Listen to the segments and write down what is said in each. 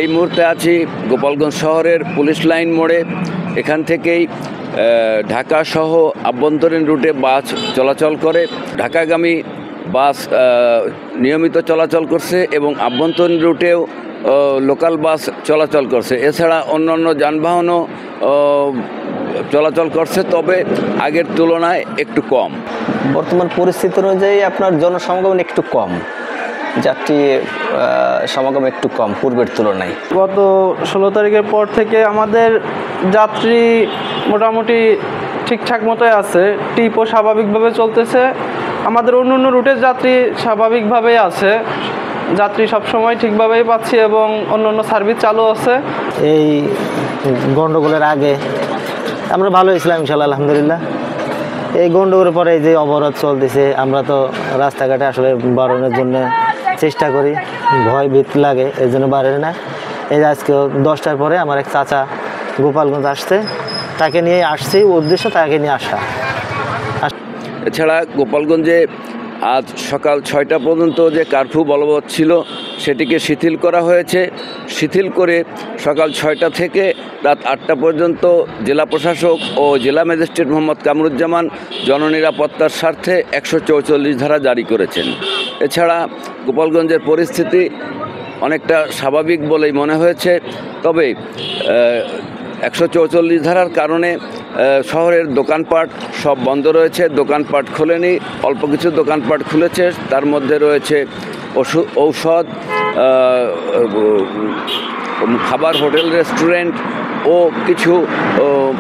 এই মুহূর্তে আছি গোপালগঞ্জ শহরের পুলিশ লাইন মোড়ে। এখান থেকেই ঢাকা সহ আভ্যন্তরীণ রুটে বাস চলাচল করে। ঢাকাগামী বাস নিয়মিত চলাচল করছে এবং আভ্যন্তরীণ রুটেও লোকাল বাস চলাচল করছে। এছাড়া অন্যান্য যানবাহনও চলাচল করছে, তবে আগের তুলনায় একটু কম। বর্তমান পরিস্থিতি অনুযায়ী আপনার জনসমাগম একটু কম, যাত্রী সমাগম একটু কম পূর্বের তুলনায়। গত 16 তারিখের পর থেকে আমাদের যাত্রী মোটামুটি ঠিকঠাক মতোই আছে, ট্রিপও স্বাভাবিকভাবে চলতেছে। আমাদের অন্য রুটের যাত্রী স্বাভাবিকভাবেই আছে, যাত্রী সবসময় ঠিকভাবেই পাচ্ছি এবং অন্য সার্ভিস চালু আছে। এই গন্ডগোলের আগে আমরা ভালো ছিলাম ইনশাআল্লাহ, আলহামদুলিল্লাহ। এই গন্ডগোলের পরে যে অবরোধ চলতেছে, আমরা তো রাস্তাঘাটে আসলে বাড়ানোর জন্য চেষ্টা করি, ভয় ভীতি লাগে, এই জন্য বাড়ে না। এই আজকে 10টার পরে আমার এক চাচা গোপালগঞ্জ আসছে, তাকে নিয়ে আসছি, উদ্দেশ্য তাকে নিয়ে আসা। এছাড়া গোপালগঞ্জে আজ সকাল 6টা পর্যন্ত যে কারফিউ বলবৎ ছিল সেটিকে শিথিল করা হয়েছে। শিথিল করে সকাল 6টা থেকে রাত 8টা পর্যন্ত জেলা প্রশাসক ও জেলা ম্যাজিস্ট্রেট মোহাম্মদ কামরুজ্জামান জননিরাপত্তার স্বার্থে 144 ধারা জারি করেছেন। এছাড়া গোপালগঞ্জের পরিস্থিতি অনেকটা স্বাভাবিক বলেই মনে হয়েছে, তবে 144 ধারার কারণে শহরের দোকানপাট সব বন্ধ রয়েছে। দোকানপাট খোলেনি, অল্প কিছু দোকানপাট খুলেছে। তার মধ্যে রয়েছে ঔষধ, খাবার, হোটেল, রেস্টুরেন্ট ও কিছু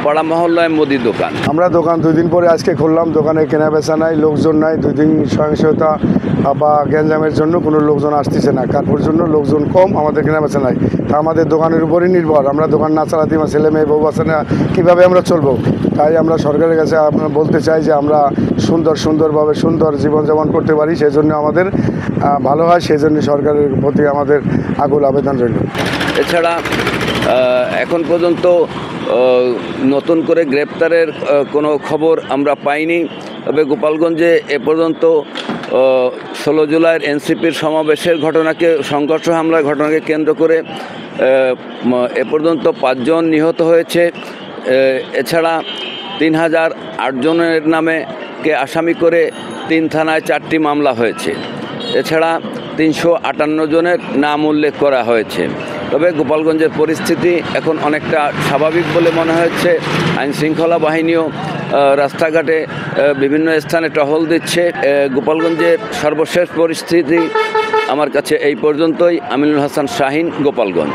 পাড়া মহল্লায় মুদি দোকান। আমরা দোকান 2 দিন পরে আজকে খুললাম। দোকানে কেনা বেচা নাই, লোকজন নাই। 2 দিন সহিংসতা বা গ্যাঞ্জামের জন্য কোনো লোকজন আসতেছে না, কারফিউর জন্য লোকজন কম, আমাদের কেনা বেচা নাই। তা আমাদের দোকানের উপরই নির্ভর। আমরা দোকান না চালাতে আমার ছেলে মেয়ে বউ আছে না, কীভাবে আমরা চলবো? তাই আমরা সরকারের কাছে বলতে চাই যে আমরা সুন্দরভাবে সুন্দর জীবনযাপন করতে পারি, সেই জন্য আমাদের ভালো হয়, সেই জন্য সরকারের প্রতি আমাদের আকুল আবেদন রইল। এছাড়া এখন পর্যন্ত নতুন করে গ্রেপ্তারের কোনো খবর আমরা পাইনি। তবে গোপালগঞ্জে এ পর্যন্ত 16 জুলাইয়ের এনসিপির সমাবেশের সংঘর্ষ হামলার ঘটনাকে কেন্দ্র করে এ পর্যন্ত 5 জন নিহত হয়েছে। এছাড়া 3008 জনের নামে আসামি করে 3 থানায় 4টি মামলা হয়েছে। এছাড়া 358 জনের নাম উল্লেখ করা হয়েছে। তবে গোপালগঞ্জের পরিস্থিতি এখন অনেকটা স্বাভাবিক বলে মনে হচ্ছে। আইনশৃঙ্খলা বাহিনীও রাস্তাঘাটে বিভিন্ন স্থানে টহল দিচ্ছে। গোপালগঞ্জের সর্বশেষ পরিস্থিতি আমার কাছে এই পর্যন্তই। আমিনুল হাসান শাহিন, গোপালগঞ্জ।